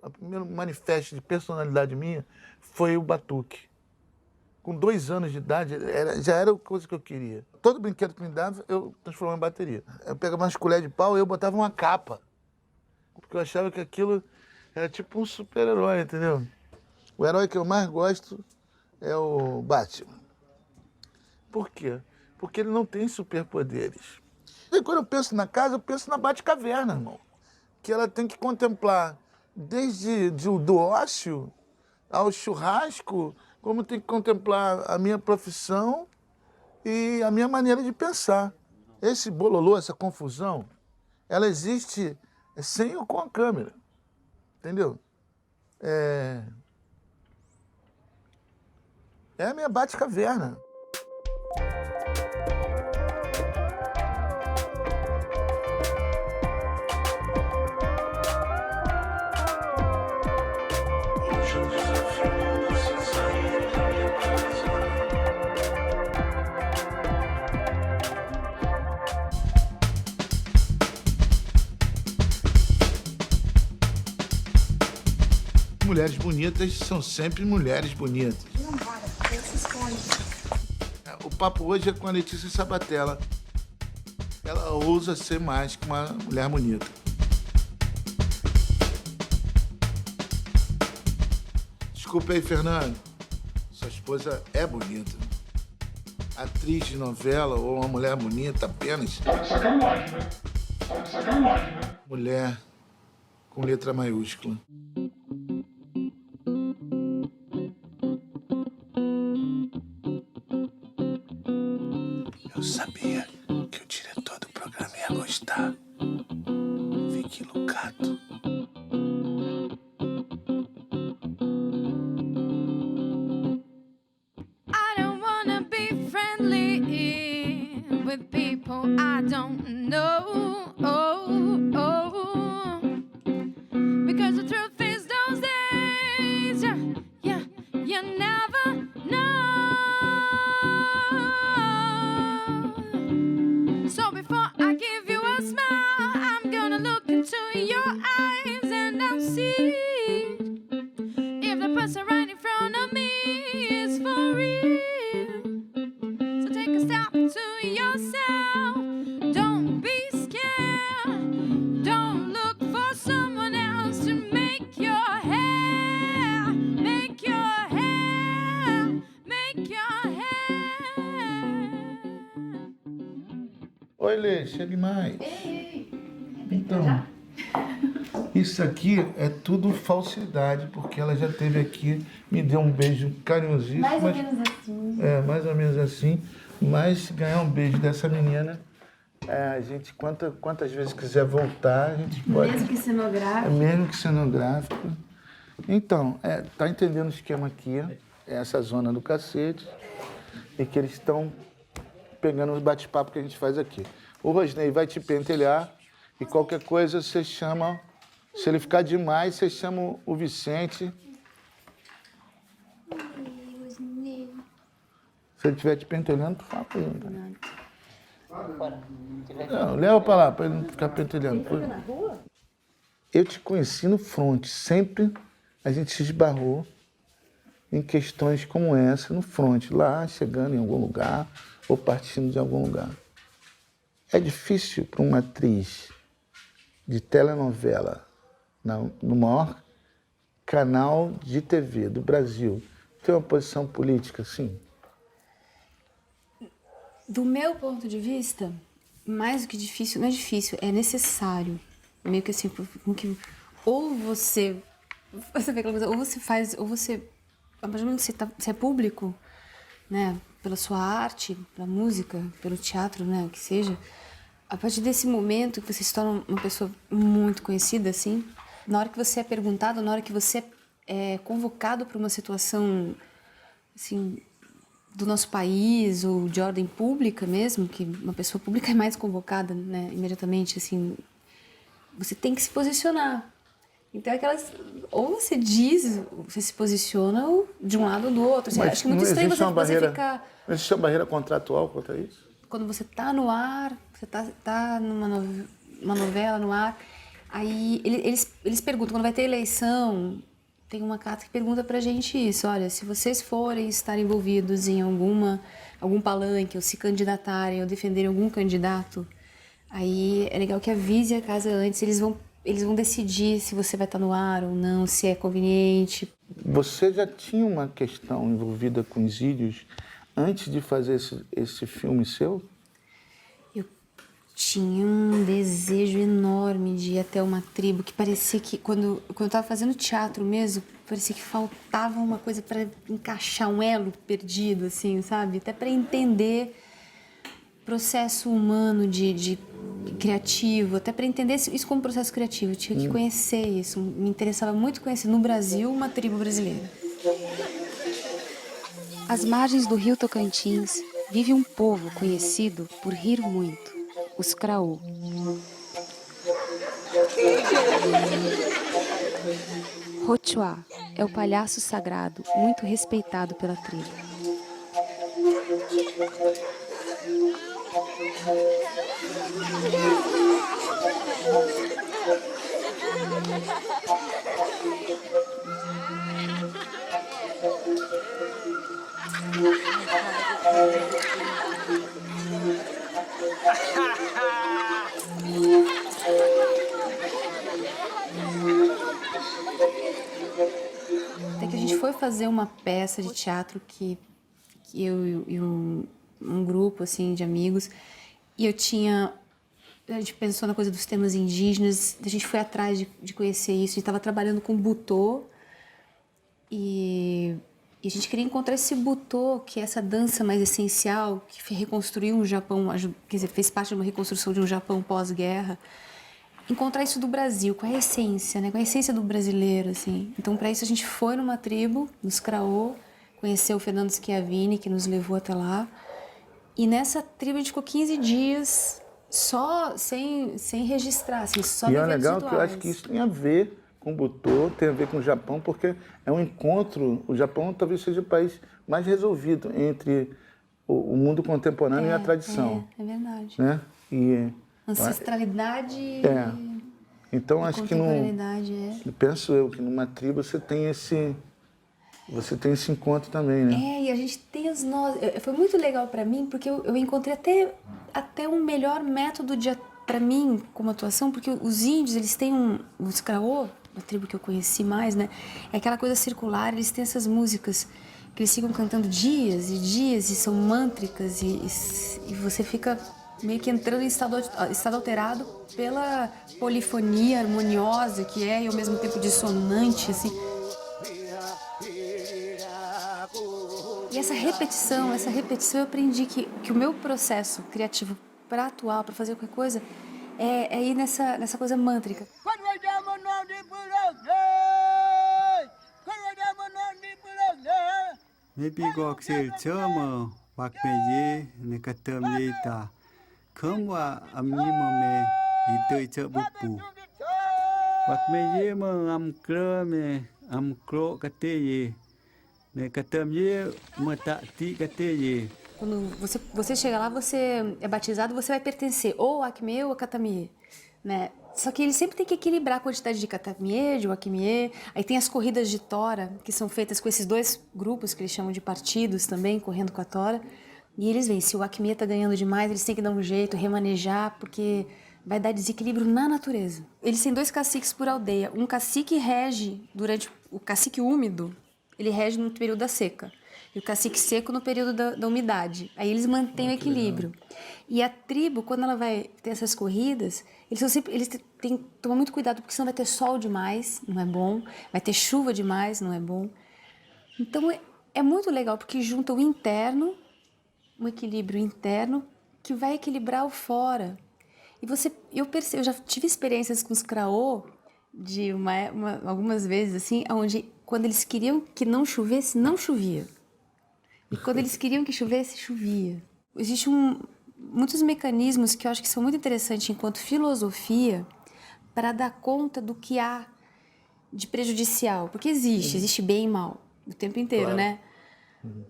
o primeiro manifesto de personalidade minha foi o batuque. Com 2 anos de idade, já era a coisa que eu queria. Todo brinquedo que me dava, eu transformava em bateria. Eu pegava umas colheres de pau e eu botava uma capa. Porque eu achava que aquilo era tipo um super-herói, entendeu? O herói que eu mais gosto é o Batman. Por quê? Porque ele não tem superpoderes. E quando eu penso na casa, eu penso na Batcaverna, irmão. Que ela tem que contemplar desde do ócio ao churrasco, como tem que contemplar a minha profissão e a minha maneira de pensar. Esse bololô, essa confusão, ela existe sem ou com a câmera, entendeu? É a minha Batcaverna. Mulheres bonitas são sempre mulheres bonitas. Não para, porque se esconde. O papo hoje é com a Letícia Sabatella. Ela ousa ser mais que uma mulher bonita. Desculpa aí, Fernando. Sua esposa é bonita. Atriz de novela ou uma mulher bonita apenas. Tá de sacanagem, né? Tá de sacanagem, né? Mulher com letra maiúscula. Eu sabia que o diretor do programa ia gostar. Vicky Lucato. I don't wanna be friendly with people I don't know. Because the truth is those days, you never know. So before I give you a smile, I'm gonna look into your eyes and I'll see if the person right in front of me is for real. So take a step to yourself. Don't be scared. Don't look for someone else to make your hair, make your hair, make your hair. Oi, Lê, chegue mais. Então, isso aqui é tudo falsidade, porque ela já esteve aqui, me deu um beijo carinhosíssimo. Mais ou mas- menos assim. É, mais ou menos assim. Mas ganhar um beijo dessa menina, a gente, quantas vezes quiser voltar, a gente pode. Mesmo que cenográfico. Mesmo que cenográfico. Então, tá entendendo o esquema aqui? É essa zona do cacete. E que eles estão pegando os bate-papo que a gente faz aqui. O Rosnei vai te pentelhar e qualquer coisa você chama. Se ele ficar demais, você chama o Vicente. Se ele estiver te pentelhando, tu fala pra ele. Não, leva pra lá, pra ele não ficar pentelhando. Na rua? Eu te conheci no front. Sempre a gente se esbarrou em questões como essa no front. Lá, chegando em algum lugar ou partindo de algum lugar. É difícil para uma atriz de telenovela no maior canal de TV do Brasil ter uma posição política assim? Do meu ponto de vista, mais do que difícil, não é difícil, é necessário. Meio que assim, que ou você vê aquela coisa, ou você faz, ou você, a partir do momento que você é público, né, pela sua arte, pela música, pelo teatro, né, que seja, a partir desse momento que você se torna uma pessoa muito conhecida, assim, na hora que você é perguntado, na hora que você é convocado para uma situação, assim, do nosso país ou de ordem pública mesmo, que uma pessoa pública é mais convocada, né, imediatamente, assim, você tem que se posicionar. Então, aquelas, ou você diz, você se posiciona ou de um lado ou do outro. Assim, acho que é muito estranho você ficar... Não existe uma barreira contratual quanto a isso? Quando você tá no ar, você tá numa novela no ar, Aí eles perguntam, quando vai ter eleição, tem uma carta que pergunta pra gente isso, olha, se vocês forem estar envolvidos em algum palanque, ou se candidatarem, ou defenderem algum candidato, aí é legal que avise a casa antes, eles vão decidir se você vai estar no ar ou não, se é conveniente. Você já tinha uma questão envolvida com os índios antes de fazer esse filme seu? Eu tinha um desejo enorme de ir até uma tribo que parecia que, quando eu estava fazendo teatro mesmo, parecia que faltava uma coisa para encaixar, um elo perdido, assim, sabe? Até para entender o processo humano de criativo, até para entender isso como processo criativo. Eu tinha que conhecer isso, me interessava muito conhecer no Brasil uma tribo brasileira. Às margens do rio Tocantins vive um povo conhecido por rir muito, os Craô. Rochuá é o palhaço sagrado muito respeitado pela tribo. Até que a gente foi fazer uma peça de teatro que eu e um grupo assim de amigos, e a gente pensou na coisa dos temas indígenas, a gente foi atrás de conhecer isso, a gente estava trabalhando com butô e a gente queria encontrar esse butô, que é essa dança mais essencial, que reconstruiu um Japão, quer dizer, fez parte de uma reconstrução de um Japão pós-guerra. Encontrar isso do Brasil, com a essência, né? Com a essência do brasileiro, assim. Então, para isso, a gente foi numa tribo, nos Craô, conheceu o Fernando Schiavini, que nos levou até lá. E nessa tribo a gente ficou 15 dias só, sem registrar, assim, só E é vivendo legal rituais. que eu acho que isso tem a ver com o Butô, tem a ver com o Japão, porque é um encontro. O Japão talvez seja o país mais resolvido entre o mundo contemporâneo e a tradição. É verdade. Né? E Ancestralidade então e acho que contemporaneidade, penso eu que numa tribo você tem esse encontro também, né? e a gente tem os nós. Foi muito legal para mim, porque eu encontrei até um melhor método para mim como atuação, porque os índios, eles têm os Craô, a tribo que eu conheci mais, né? É aquela coisa circular, eles têm essas músicas que eles ficam cantando dias e dias, e são mântricas, e você fica meio que entrando em estado alterado pela polifonia harmoniosa que é, e ao mesmo tempo dissonante, assim. E essa repetição eu aprendi que o meu processo criativo para atuar, para fazer qualquer coisa, é ir nessa coisa mântrica. Mepigok sel chama wakmeje ne katamyeta khamwa amnimame itoi chabupu wakmeje ma amkrame amkro kateye ne katamye matati kateye. Quando você chega lá, você é batizado, você vai pertencer ou a Acme ou a Katamie, né? Só que ele sempre tem que equilibrar a quantidade de Katamie, de Wakmie. Aí tem as corridas de tora, que são feitas com esses dois grupos, que eles chamam de partidos também, correndo com a tora. E eles veem, se o Wakmie tá ganhando demais, eles têm que dar um jeito, remanejar, porque vai dar desequilíbrio na natureza. Eles têm 2 caciques por aldeia. Um cacique rege durante o cacique úmido, ele rege no período da seca. E o cacique seco no período da umidade. Aí eles mantêm o equilíbrio. E a tribo, quando ela vai ter essas corridas, eles têm que tomar muito cuidado, porque senão vai ter sol demais, não é bom. Vai ter chuva demais, não é bom. Então é muito legal, porque junta o interno, um equilíbrio interno, que vai equilibrar o fora. E eu já tive experiências com os Craô, de algumas vezes, assim, onde quando eles queriam que não chovesse, não chovia. E quando eles queriam que chovesse, chovia. Existem muitos mecanismos que eu acho que são muito interessantes enquanto filosofia para dar conta do que há de prejudicial. Porque existe bem e mal o tempo inteiro, claro, né?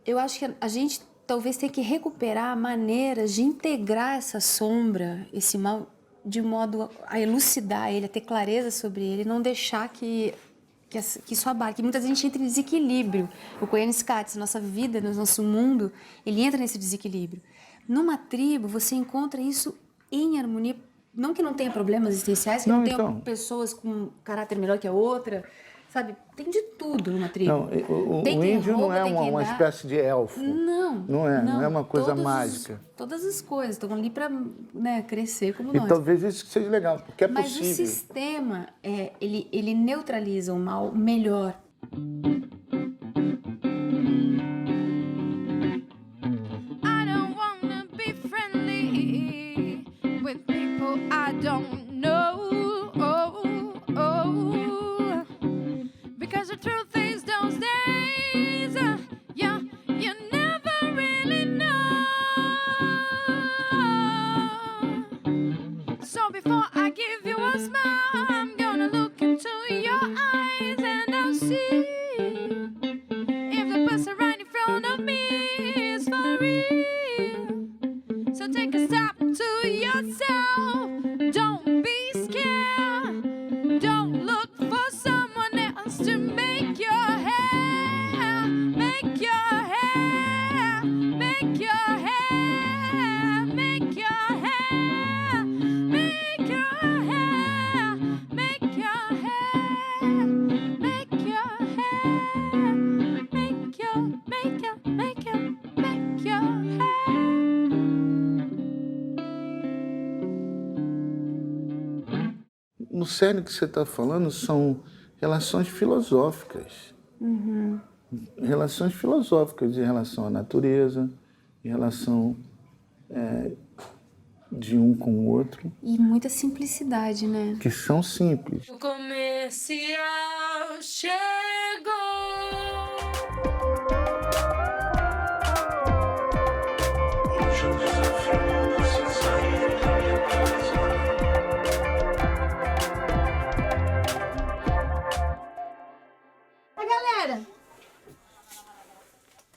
Eu acho que a gente talvez tenha que recuperar maneiras de integrar essa sombra, esse mal, de modo a elucidar ele, a ter clareza sobre ele, não deixar que isso abarque. Muitas vezes a gente entra em desequilíbrio. O Koyanis Katz, nossa vida, no nosso mundo, ele entra nesse desequilíbrio. Numa tribo, você encontra isso em harmonia. Não que não tenha problemas existenciais, que não tenha pessoas com caráter melhor que a outra, sabe? Tem de tudo numa tribo. Não, o índio não é uma espécie de elfo. Não é uma coisa mágica. Todas as coisas estão ali para, né, crescer como nós. E talvez isso seja legal, porque é Mas possível. o sistema, ele neutraliza o mal melhor. I don't wanna be friendly with people I don't know. Because the truth is those days, you never really know. So before I give you a smile, I'm gonna look into your eyes and I'll see if the person right in front of me is for real. So take a step to yourself, don't be scared, don't look for someone else to make your hair, make your hair, make your hair, make your hair, make your hair, make your hair, make your hair, make your hair. No cerne que você está falando são relações filosóficas. Relações filosóficas em relação à natureza, em relação de um com o outro, E muita simplicidade, né? que são simples. O comercial chegou.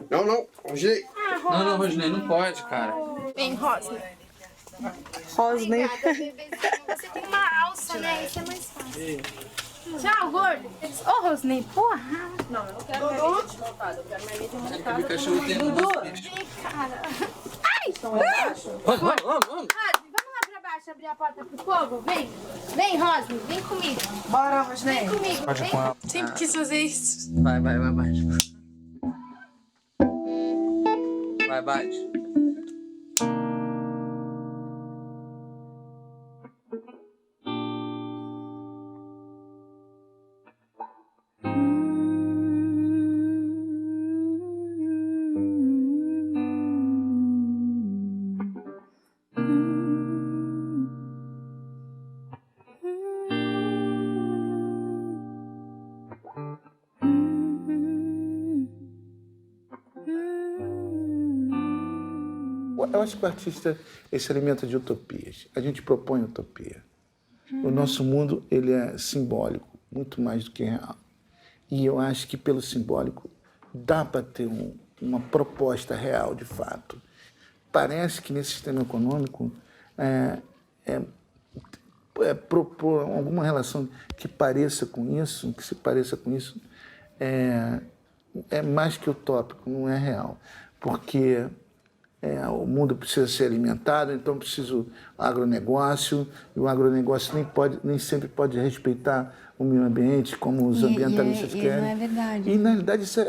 Não, Rosnei. Não, Rosnei, não pode, cara. Vem, Rosney. Rosney. Você tem uma alça, né? Isso é mais fácil. Tchau, gordo. Ô, Rosney, porra. Não, eu não quero marmite montada. Eu quero marmite montada. O cachorro tem um Vem, cara. Ai! Vamos lá pra baixo abrir a porta pro povo? Vem. Vem, Rosney. Vem comigo. Bora, Rosney. Vem comigo. Pode Vem. com ela. Sempre quis fazer isso. Vai, baixo. Vai, baixo. Eu acho que o artista se alimenta de utopias. A gente propõe utopia. O nosso mundo ele é simbólico, muito mais do que real. E eu acho que pelo simbólico dá para ter uma proposta real, de fato. Parece que nesse sistema econômico propor alguma relação que pareça com isso, que se pareça com isso, é mais que utópico, não é real. Porque o mundo precisa ser alimentado, então precisa agronegócio, e o agronegócio nem sempre pode respeitar o meio ambiente, como os ambientalistas querem. E não é verdade. E, na realidade, isso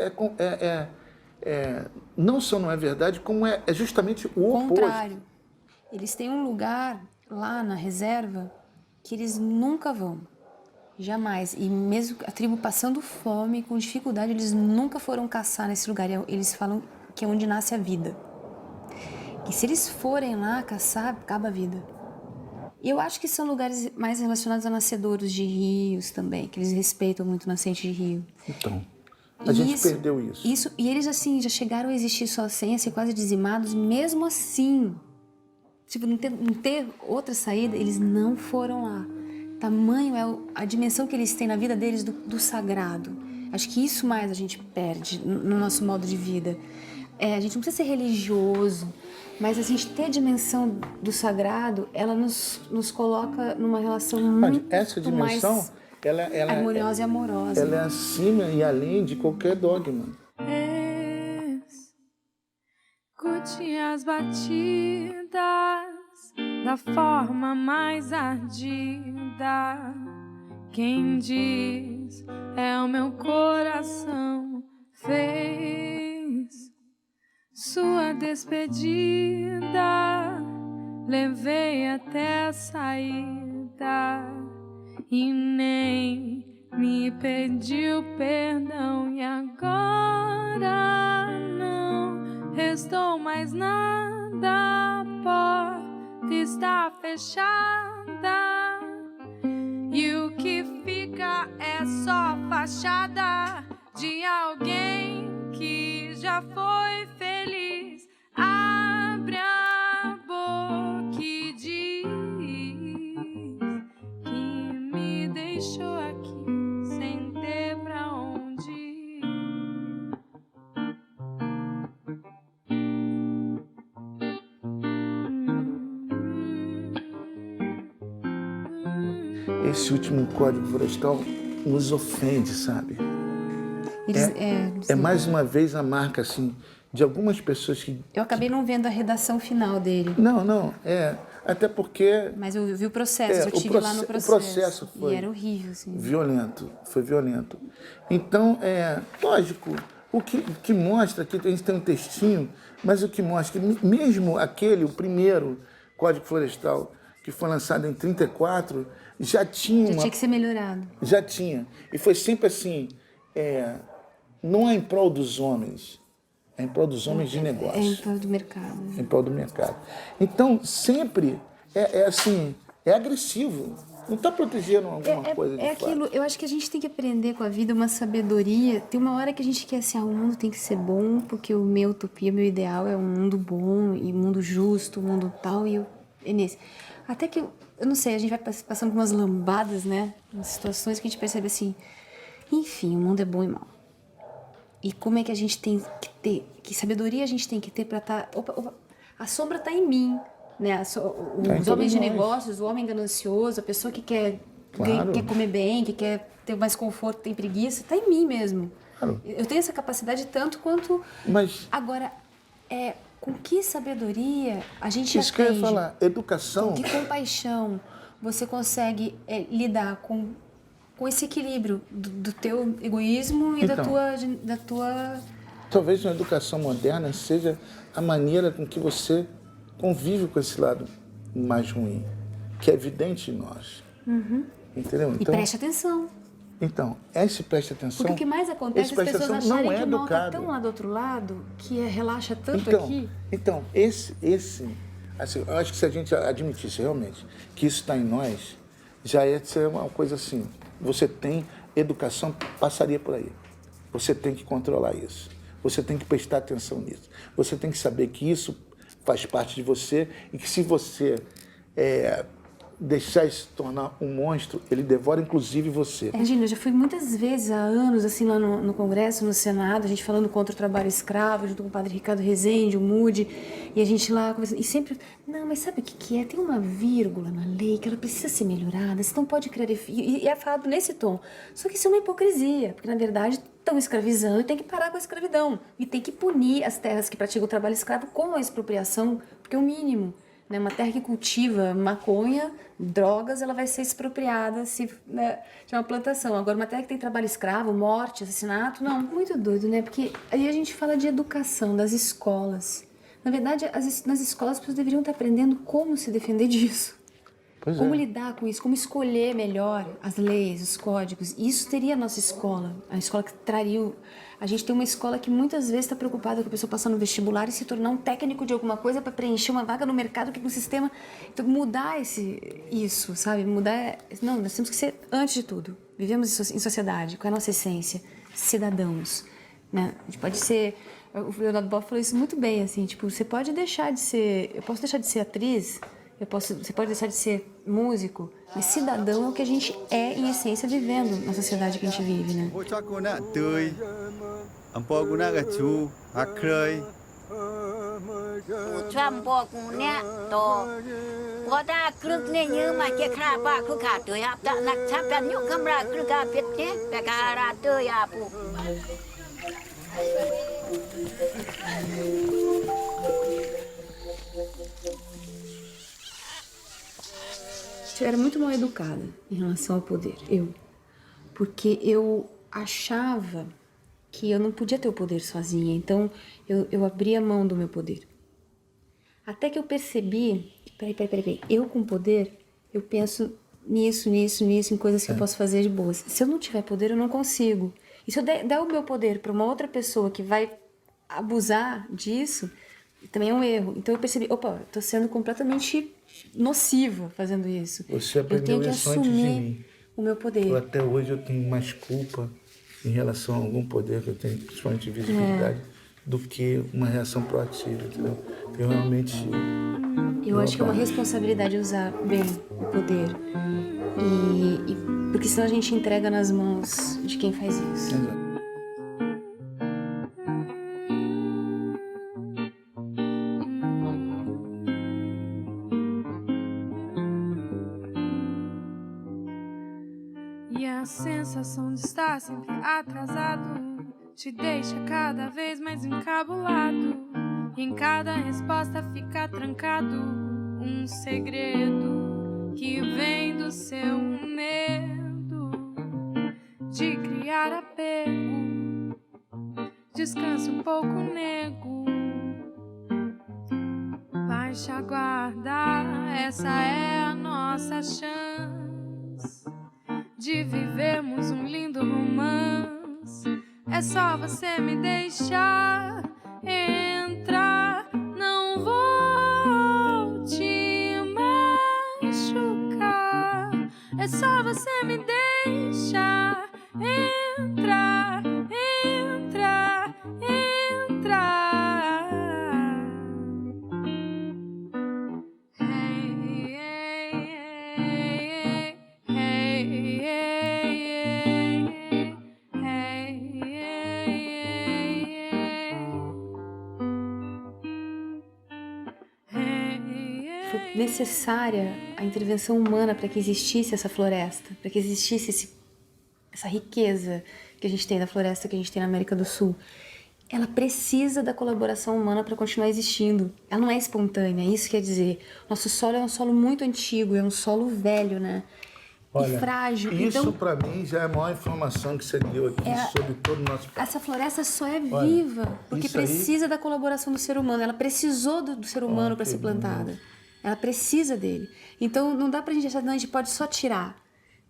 não só não é verdade, como é justamente o oposto. Contrário. Eles têm um lugar lá na reserva que eles nunca vão. Jamais. E mesmo a tribo passando fome, com dificuldade, eles nunca foram caçar nesse lugar. Eles falam que é onde nasce a vida. Que se eles forem lá caçar, acaba a vida. E eu acho que são lugares mais relacionados a nascedouros de rios também, que eles respeitam muito nascente de rio. Então, a gente perdeu isso. E eles, assim, já chegaram a existir sozinhos, a ser quase dizimados, mesmo assim. Tipo, não ter outra saída, eles não foram lá. Tamanho é a dimensão que eles têm na vida deles do sagrado. Acho que isso mais a gente perde no nosso modo de vida. a gente não precisa ser religioso, mas a gente ter a dimensão do sagrado, ela nos coloca numa relação muito Essa dimensão, mais ela harmoniosa e amorosa. ela é acima e além de qualquer dogma. Escute as batidas da forma mais ardida. Quem diz é o meu coração fez sua despedida. Levei até a saída e nem me pediu perdão. E agora não restou mais nada, a porta está fechada. E o que fica é só fachada de alguém que já foi feliz. Abre a boca e diz que me deixou aqui sem ter pra onde ir. Esse último código florestal nos ofende, sabe? É mais uma vez a marca, assim, de algumas pessoas que... Eu acabei não vendo a redação final dele. Não, até porque... Mas eu vi o processo, eu tive lá no processo. O processo foi... E era horrível, assim. Foi violento. Então, lógico, o que mostra, aqui a gente tem um textinho, mas o que mostra que mesmo o primeiro Código Florestal, que foi lançado em 1934, já tinha que ser melhorado. Já tinha. E foi sempre assim, não é em prol dos homens, é em prol dos homens de negócio. É em prol do mercado. Em prol do mercado. Então, sempre assim, é agressivo. Não está protegendo alguma coisa de fato. Aquilo, eu acho que a gente tem que aprender com a vida uma sabedoria. Tem uma hora que a gente quer assim, o mundo tem que ser bom, porque o meu utopia, meu ideal é um mundo bom, e um mundo justo, um mundo tal, e é nesse. Até que, eu não sei, a gente vai passando por umas lambadas, né? Umas situações que a gente percebe assim, enfim, o mundo é bom e mal. E como é que a gente tem que ter, que sabedoria a gente tem que ter pra estar... A sombra tá em mim, né? Os homens de negócios, o homem ganancioso, a pessoa que quer comer bem, que quer ter mais conforto, tem preguiça, tá em mim mesmo. Claro. Eu tenho essa capacidade tanto quanto... Mas... Agora, com que sabedoria a gente Isso que eu ia falar, educação... Com que compaixão você consegue lidar com esse equilíbrio do teu egoísmo e da tua... Talvez uma educação moderna seja a maneira com que você convive com esse lado mais ruim, que é evidente em nós. Uhum. Entendeu? E preste atenção. Então, preste atenção. Porque o que mais acontece é as pessoas acharem que o mal está tão lá do outro lado, que relaxa tanto aqui. Então, assim, eu acho que se a gente admitisse realmente que isso está em nós, já ia ser uma coisa assim, você tem educação, passaria por aí. Você tem que controlar isso. Você tem que prestar atenção nisso. Você tem que saber que isso faz parte de você e que se você deixar isso se tornar um monstro, ele devora inclusive você. Gina, eu já fui muitas vezes, há anos, assim, lá no Congresso, no Senado, a gente falando contra o trabalho escravo, junto com o padre Ricardo Rezende, o Moody, e a gente lá conversando, e sempre, não, mas sabe o que é? Tem uma vírgula na lei que ela precisa ser melhorada, você não pode criar... E é falado nesse tom. Só que isso é uma hipocrisia, porque, na verdade, estão escravizando e tem que parar com a escravidão. E tem que punir as terras que praticam o trabalho escravo com a expropriação, porque é o mínimo. Uma terra que cultiva maconha, drogas, ela vai ser expropriada se de uma plantação. Agora, uma terra que tem trabalho escravo, morte, assassinato, não, muito doido, né? Porque aí a gente fala de educação, das escolas. Na verdade, nas escolas as pessoas deveriam estar aprendendo como se defender disso. Como lidar com isso, como escolher melhor as leis, os códigos. Isso teria a nossa escola, a escola que traria... A gente tem uma escola que muitas vezes está preocupada com a pessoa passar no vestibular e se tornar um técnico de alguma coisa para preencher uma vaga no mercado, que no sistema... Então, mudar isso, sabe? Mudar... Não, nós temos que ser, antes de tudo, vivemos em sociedade, qual é a nossa essência? Cidadãos, né? A gente pode ser... O Leonardo Boff falou isso muito bem, assim, tipo, você pode deixar de ser... Eu posso deixar de ser atriz... Você pode deixar de ser músico, mas cidadão é o que a gente é, em essência, vivendo na sociedade que a gente vive, né? ช่ำบอกกูเนี่ยต่อพอได้ครึ่งเนี่ยยืมมาเจ้าข้าป้าคือขาดตัวยับแต่นักชับกันยุคคำราครึ่งกาเพ็ดเนี่ยแต่การาเตยยาปู Eu era muito mal educada em relação ao poder, porque eu achava que eu não podia ter o poder sozinha, então eu abria mão do meu poder. Até que eu percebi, peraí, eu com poder, eu penso nisso, em coisas que eu posso fazer de boas. Se eu não tiver poder, eu não consigo. E se eu der o meu poder para uma outra pessoa que vai abusar disso, também é um erro. Então eu percebi, opa, eu tô sendo completamente nociva fazendo isso. Você aprendeu eu tenho que isso antes de assumir mim. o meu poder. Até hoje eu tenho mais culpa em relação a algum poder que eu tenho, principalmente de visibilidade, do que uma reação proativa, entendeu? Eu realmente... Eu acho que é uma responsabilidade usar bem o poder. Porque senão a gente entrega nas mãos de quem faz isso. Exato. E a sensação de estar sempre atrasado te deixa cada vez mais encabulado. E em cada resposta fica trancado um segredo que vem do seu medo de criar apego. Descansa um pouco, nego. Baixa a guarda, essa é a nossa chance de vivermos um lindo romance. É só você me deixar entrar, não vou te machucar. É só você me deixar entrar, entrar, entrar. Hey, hey, hey, hey, Foi necessária a intervenção humana para que existisse essa floresta, para que existisse essa riqueza que a gente tem da floresta que a gente tem na América do Sul. Ela precisa da colaboração humana para continuar existindo. Ela não é espontânea, isso quer dizer. Nosso solo é um solo muito antigo, é um solo velho, né? Olha, e frágil. Isso então, para mim já é a maior informação que você deu aqui sobre todo o nosso país. essa floresta só é viva porque isso aí- precisa da colaboração do ser humano. Ela precisou do ser humano para ser plantada. Ela precisa dele. Então não dá pra gente achar, não, a gente pode só tirar.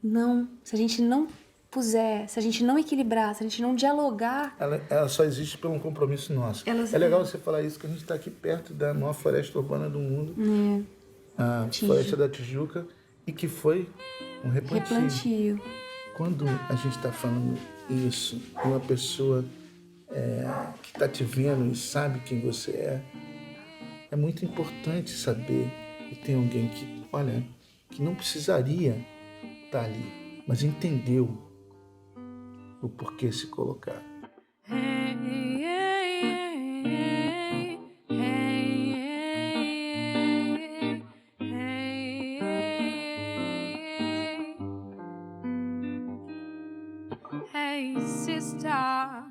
Não. Se a gente não puser, se a gente não equilibrar, se a gente não dialogar, Ela só existe por um compromisso nosso. É legal você falar isso, que a gente está aqui perto da maior floresta urbana do mundo, a Floresta da Tijuca, e que foi um replantio. Quando a gente está falando isso, de uma pessoa que está te vendo e sabe quem você é muito importante saber que tem alguém que, olha, que não precisaria estar ali, mas entendeu o porquê se colocar. hey, hey, sister,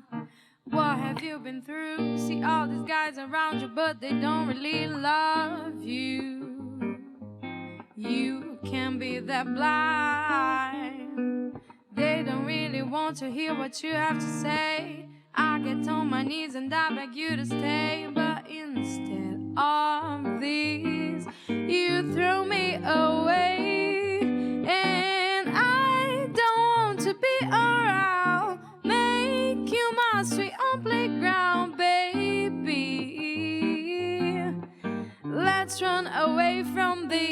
what have you been through? See all these guys around you, but they don't really love you. You can be that blind. They don't really want to hear what you have to say. I get on my knees and I beg you to stay, but instead of these, you throw me away. And I don't want to be around, make you my sweet on playground, baby. Let's run away from these.